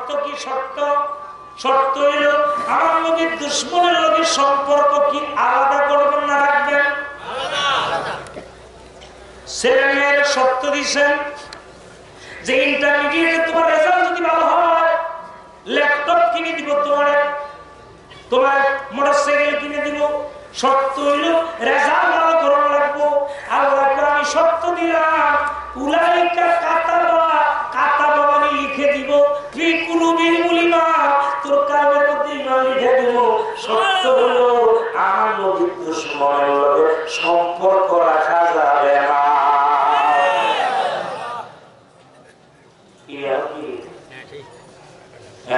শর্ত কি? শর্ত হইল আমার নবীর দুশমনের লগে সম্পর্ক কি আলাদা করবেন না রাখবেন? ছেলে মেয়ের শর্ত দিচ্ছেন যে ইন্টারমিডিয়েটে তোমার রেজাল্ট যদি ভালো হয় ল্যাপটপ কিনে দিব, তোমার মোটরসাইকেল কিনে দিব। শর্ত হইল রেজাল্ট ভালো করানো লাগবো। আল্লাহকে আমি শর্ত দিলাম উলাইকা কাতাবা মানে লিখে দিব ফি কুলুবিল মুলিমা, তোর কালবের মধ্যে ঈমান লিখে দিব। শর্ত হলো আমার নবীর দুশমনের লগে সম্পর্ক রাখা যাবে না।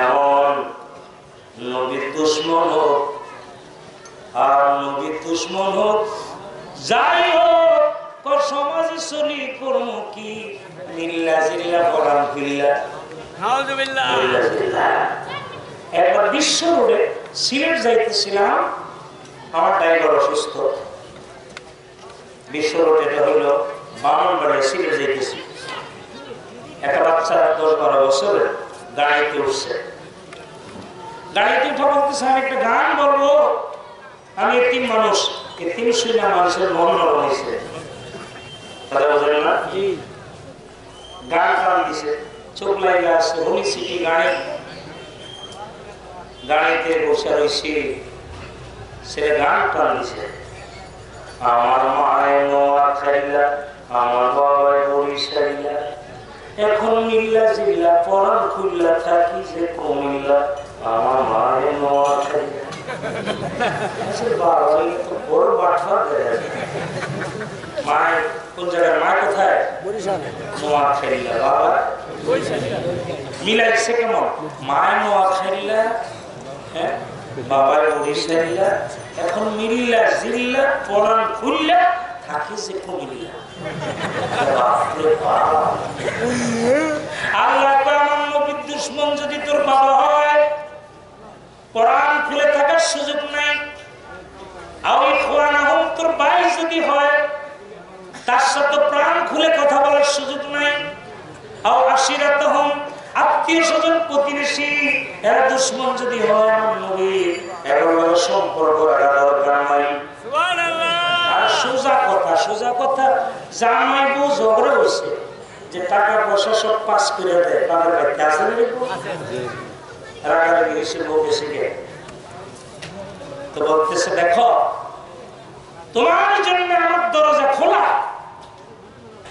এমন নবীর দুশমন হোক আর নবীর দুশমন হোক যাই হোক, সমাজে চলি কর্ম কি নিল্লা জিল্লা পড়ান ফিল্লা। একবার বিশ্ব রোডে সিলেট যাইতেছিলাম, আমার ড্রাইভার অসুস্থ। বিশ্ব রোড এটা হইল বামনবাড়িয়া, সিলেট যাইতেছি। একটা বাচ্চা 10-12 বছরের গাড়িতে উঠছে। গাড়িতে উঠা বলতেছে আমি একটা গান বলবো, আমি এতিম মানুষ, এতিম শুনে মানুষের মন নরম হয়েছে। গান টান দিছে, চোখ লাগে আসছে, হলি সিটি গাড়িতে বসে রয়েছে, সে গান টান দিছে। আমার মায়ের নোয়া খাইলা, আমার বাবার বরিশাইলা, এখন মিল্লা জিল্লা পরান খুল্লা থাকি যে কমিল্লা, আমার মায়ের নোয়া খাইলা। মায়ের কোন জায়গায়? মা কোথায়? নোয়া খাইলা। বাবা মিলাইছে কেমন? মায়ের নোয়া খাইলা, হ্যাঁ, বাবার বরিশাইলা, এখন মিল্লা জিল্লা পরান খুল্লা থাকি যে কমিল্লা। আল্লাহ আমার নবীর দুশমন যদি তোর বাবা হয়, কোরআন খুলে থাকার সুযোগ নাই। তোর ভাই যদি হয়, তার সাথে প্রাণ খুলে কথা বলার সুযোগ নাই। আত্মীয় স্বজন প্রতিবেশী এরা দুশমন যদি হয়, নবীর এর সম্পর্ক রাখা দরকার নাই। আর সোজা কথা জামাই বউ ঝগড়া হয়েছে যে টাকা পয়সা সব পাস করে দেয়, তাদের বাড়িতে আসে রাগারাগি এসে বউ বেশি গে তো বলতেছে দেখো তোমার জন্য আমার দরজা খোলা,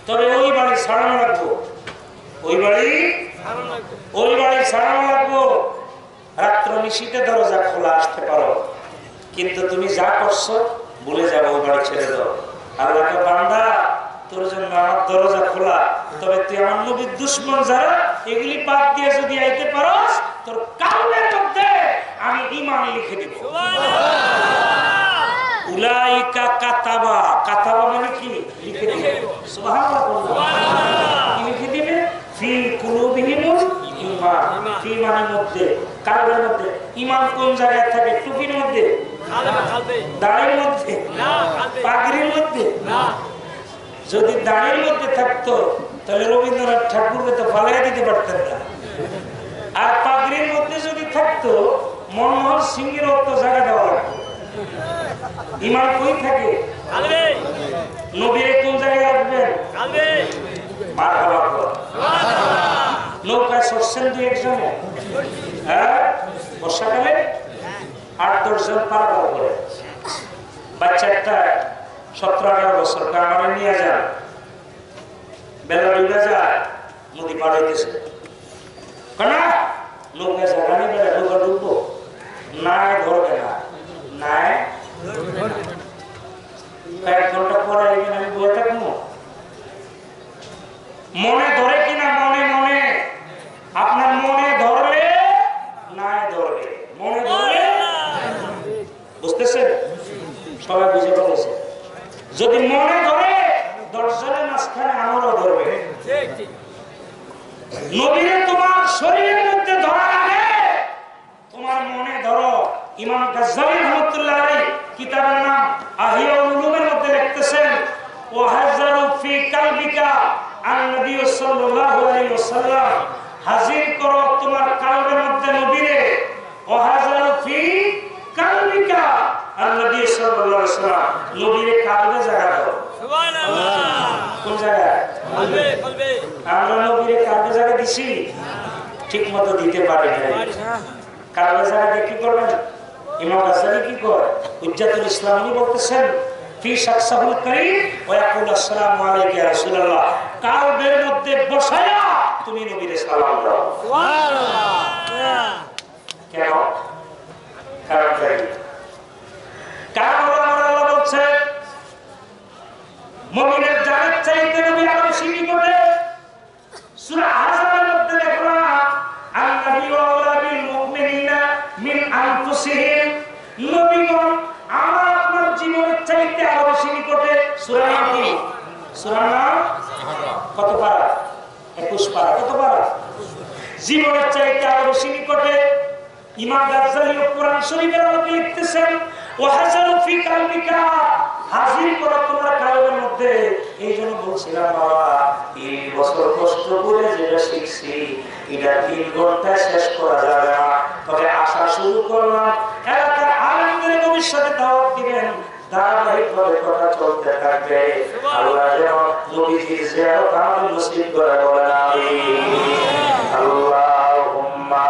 তবে ওই বাড়ি ছাড়ানো লাগবো, ওই বাড়ি ছাড়ানো লাগবো। রাত্র নিশীতে দরজা খোলা আসতে পারো, কিন্তু তুমি যা করছো বলে যাবো, ওই বাড়ি ছেড়ে দাও। আল্লাহকে বান্দা তোর জন্য আমার দরজা খোলা, তবে তুই আমার নবীর দুশমন যারা এগুলি বাদ দিয়ে যদি আইতে পারস, তোর কাউনের মধ্যে আমি ঈমান লিখে দিব। উলাইকা কাতাবা মানে কি? লিখে দিবে। সুবহানাল্লাহ, কি লিখে দিবে? ফি কুলুবিহিমুল ঈমান, ফি মানে মধ্যে, কালবের মধ্যে। ঈমান কোন জায়গায় থাকে? টুপির মধ্যে, দাড়ির মধ্যে, পাগড়ির মধ্যে। যদি দাড়ির মধ্যে থাকতো তাহলে রবীন্দ্রনাথ ঠাকুরকে তো ফালাই দিতে পারতেন না। আর পাগড়ির মধ্যে যদি থাকতো মনমোহন সিংহের অত জায়গা দেওয়া লাগতো। ঈমান কই থাকে? নবীর কোন জায়গায় রাখবেন? নৌকায় চড়ছেন 2-1 জনে, হ্যাঁ, বর্ষাকালে 8-10 জন পার করে। বাচ্চা একটা 17-18 বছর, আমার নিয়ে যান, বেলা ডুবে যায়, নদী পার হইতেছে। কেনা নৌকায় জায়গা নেই, বেলা নৌকা ডুববো না, ধরবে না, নাই 1 ঘন্টা পরে আমি বয়ে থাকবো। মনে ধরে কিনা? মনে আপনার মনে ধরলে নাই ধরবে, মনে ধরলে, বুঝতেছেন? সবাই বুঝে বলেছে। যদি মনে ধরে 10 জনের মাঝখানে আমারও ধরবে। নবীরে তোমার শরীরের মধ্যে ধরার আগে তোমার মনে ধরো। ইমাম গাজ্জালি রাহমাতুল্লাহ আলাইহি কিতাবের নাম আহিয়াউল উলুমের মধ্যে লিখতেছেন, ওয়া হাযারু ফি কালবিকা আন নবী সাল্লাল্লাহু আলাইহি ওয়াসাল্লাম হাজির করো তোমার কালবের মধ্যে নবীরে, ওয়াহাজারু ফি কালবিকা, আর নবী সাল্লাল্লাহু আলাইহি ওয়াসাল্লাম নবীরে কালবে জায়গা দাও। সুবহানাল্লাহ। কোন জায়গায়? কালবে। আমরা নবীরে কালবে জায়গা দিছি, ঠিক মতো দিতে পারি না। কালবে জায়গা কি করবেন? ইমাম গাজ্জালি কি করে? হুজ্জাতুল ইসলামী বলতেছেন ফি শাখসাহুল কারীম ওয়া ইয়াকুলু আসসালামু আলাইকা ইয়া রাসূলুল্লাহ, কালবের মধ্যে বসায়া তুমি নবীর সালাম দাও। সুবহানাল্লাহ। কেন? কারণ কি? কারণ আল্লাহ বলছেন মুমিনের জানের চাইতে নবী আরো বেশি নিকটে। সূরা আহজাবের মধ্যে দেখো আন-নাবী ওয়া বিল মুমিনিনা মিন আনফুসিহিম, নবীগণ আমার আপনার জীবনের চাইতে আরো বেশি নিকটে। সূরা কি? সূরা নাম কত পারা? 21 পারা। কত পারা? জীবনের চাইতে আরো বেশি নিকটে। ইমাম গাজ্জালি কোরআন শরীফের আলোকে লিখতেছেন ওয়াহাজারু ফি কালবিকা, হাজির করো তোমার কালবের মধ্যে। এই জন্য বলছিলাম বাবা, 3 বছর কষ্ট করে যেটা শিখছি এটা 3 ঘন্টায় শেষ করা যাবে না। তবে আশা শুরু করলাম এলাকার আলেমদের ভবিষ্যতে দাওয়াত দিবেন, ধারাবাহিকভাবে কথা চলতে থাকবে। আল্লাহ যেন নবীজির জিয়ারত আমাদের নসিব করে বলেন আমিন। আল্লাহুম্মা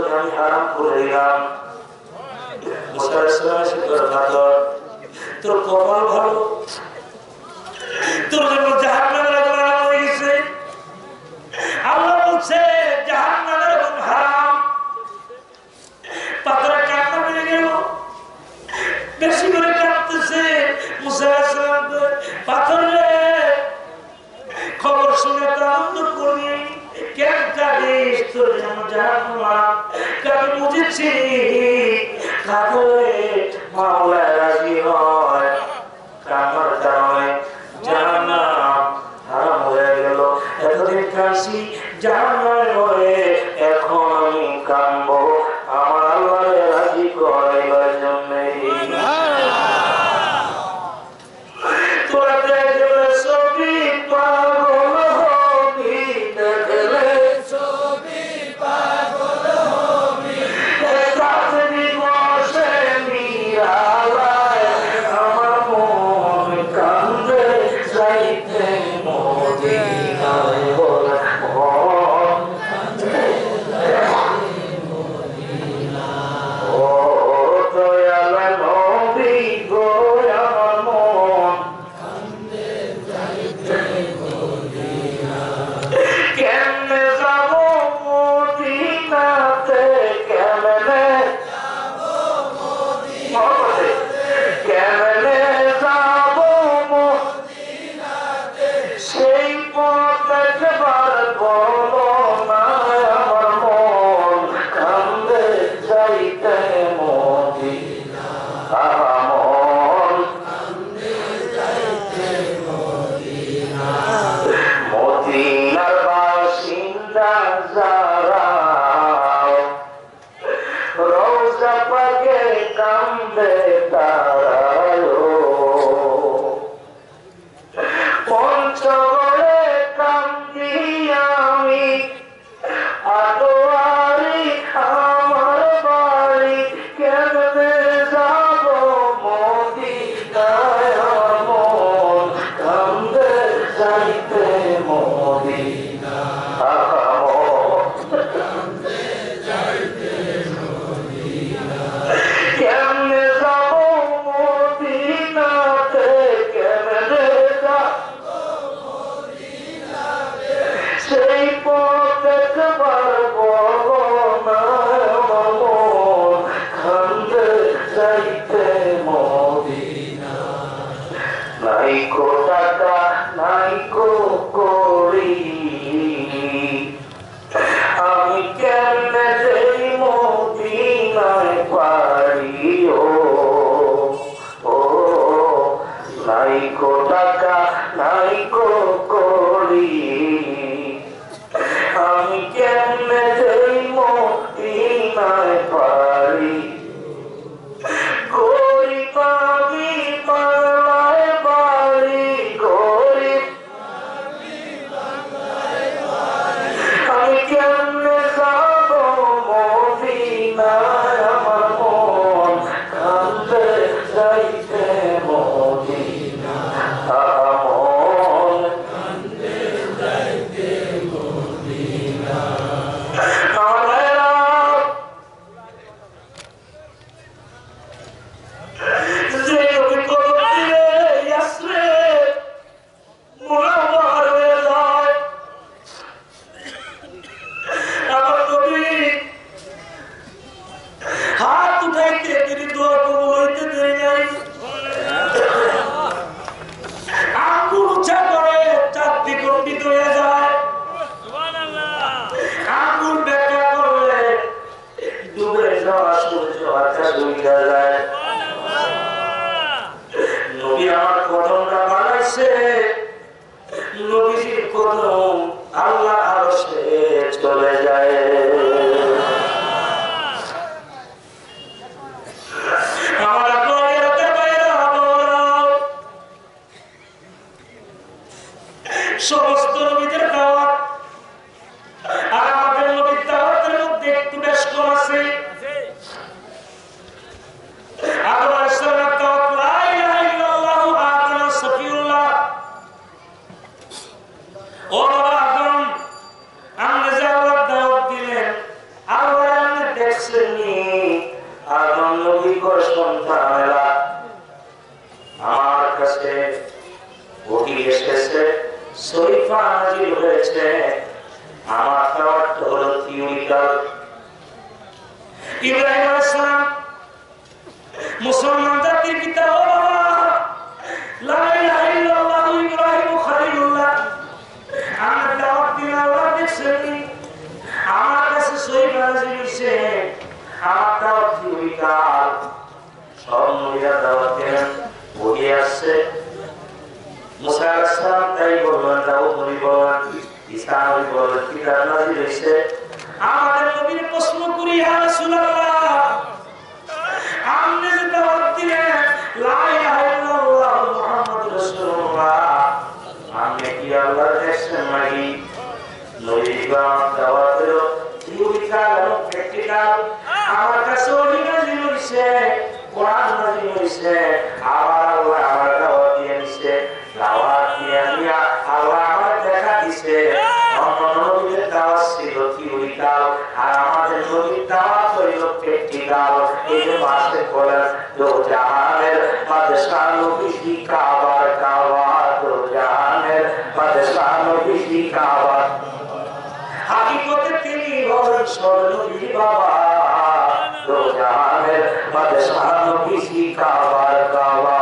তোকে আমি হারাম করে দিলাম। মুসা আলাইহিস সালামের শিকার পাথর, তোর কপাল ভালো, তোর জন্য জাহান্নামের আগুন হারাম হয়ে গেছে। আল্লাহ বলছে জাহান্নামের আগুন হারাম। পাথরে কান্না বেড়ে গেল, বেশি করে কাঁদতেছে। মুসা আলাইহিস সালাম পাথর রে, খবর শুনে তো আনন্দ করবি, কেন কাঁদিস? তোর জন্য জাহান্নাম। আমি বুঝেছি কাঁদলে মাওলা রাজি হয়, কান্নার কারণে জাহান্নাম হারাম হয়ে গেল। এতদিন কাঁদছি জাহান্নামের ভয়ে, এখন আমি কাঁদবো আমার আল্লাহকে রাজি করাইবার জন্যে। তোরা দেখলে ছবি পাগল হবি, দেখলে ছবি পাগল হবি, রাত্রি বসে নিরালায় আমার মন কান্দে যাইতে মদিনায়। বলে মন কান্দে যাইতে মদিনায়। ও দয়াল নবী গো, আমার মন কান্দে যাইতে মদিনায়। কেমনে যাব মদিনাতে, কেমনে যাব মদিনাতে, কেমনে যাব মদিনাতে, সেই পথ একবার বলো না। আমার মন কান্দে যাইতে মদিনায়। মন কান্দে যাইতে মদিনায়। মদিনার বাসিন্দা যারা, রওজা পাকে কান্দে তারা। পঞ্চগড়ে কান্দি আমি, আটোয়ারি আমার বাড়ি, কেমনে যাব মদিনায়। আমার মন কান্দে যাইতে মদিনায়। কেমনে যাব মদিনাতে, কেমনে যাব মদিনাতে, সেই পথ একবার বলো না। আমার মন কান্দে যাইতে মদিনায়। নাইকো টাকা নাইকো করি, আমি কেমনে যাই মদিনায় পারি। ও নাইকো টাকা নাইকো করি, আমি কেমনে যাই মদিনায় পারি। গরিব আমি বাংলায় বাড়ি, গরিব আমি কেমনে যাব মদিনায়। আমার মন কান্দে যাইতে মদিনায়। মন কান্দে যাইতে মদিনায়। যে অভিজ্ঞতা দিয়ে আসলে মুনাওয়ার হয়ে যায়, আমার নবী হাত উঠাইতে তিনি দোয়া কবুল হইতে দেয় নাই। আঙ্গুল উঁচা করে চারদিক খণ্ডিত হয়ে যায়, আঙ্গুল ব্যাখ্যা করলে ডুবে যাওয়া সূর্য আকাশ ডুবে যায়। নবী আমার কদমটা বানাইছে, নবীজির কদম আল্লাহ আরশে চলে যায়। আমার আপনাদের বাইরে সমস্ত নবীদের দাওয়াত আর আমাদের নবীর দাওয়াতের মধ্যে একটু বেশ কম আছে। আদম আলাইহিস সালামের দাওয়াত লা ইলাহা ইল্লাল্লাহু আদম সফিউল্লাহ। ও বাবা আদম, আমরা যে আল্লাহর দেখছেননি আদম নবী কো সন্তানেরা আমার কাছে ওহি এসেছে শরীফা নাজিল হয়েছে আমার দাওয়াত হলো থিওরিক্যাল ইব্রাহিম আলাইহিস সালাম মুসলমান জাতির পিতা ও বাবা লা ইলাহা ইল্লাল্লাহ ইব্রাহিম খলিলুল্লাহ আমার দাওয়াত দিন আল্লাহ দেখছেন আমার কাছে শরীফা নাজিল হয়েছে আমার দাওয়াত থিওরিক্যাল সব নবীরা দাওয়াত দেন ওহি আসছে মুসা আলাইহিস সালাম তাই বললেন দাউদ নবী বলেন ঈসা নবী বলেন কিতাব নাযিল হইছে আমাদের নবীর প্রশ্ন করি ইয়া রাসূলুল্লাহ আপনি যে দাওয়াত দিলেন লা ইলাহা ইল্লাল্লাহ মুহাম্মাদুর রাসূলুল্লাহ আপনি কি আল্লাহর দেখছেন নাকি নবী দাওয়াত দিল থিওরিক্যাল এবং প্র্যাকটিক্যাল আমার কাছে ওহি নাযিল হইছে কোরআন নাযিল হইছে আবার আল্লাহ আমার দাওয়াত দিয়ে নিছে দাওয়াত দিয়ে নিয়া আল্লাহ আমার দেখা দিছে অন্য নবীদের দাওয়াত ছিল থিওরিক্যাল আর আমাদের নবীর দাওয়াত হইল প্র্যাকটিক্যাল এই যে মাসে বলেন দো জাহানের বাদশাহ নবী কি কাবার কাবা দো জাহানের বাদশাহ নবী কি কাবা হাকিকতে তিনি হলেন স্বর্ণবী বাবা দো জাহানের বাদশাহ নবী কি কাবার কাবা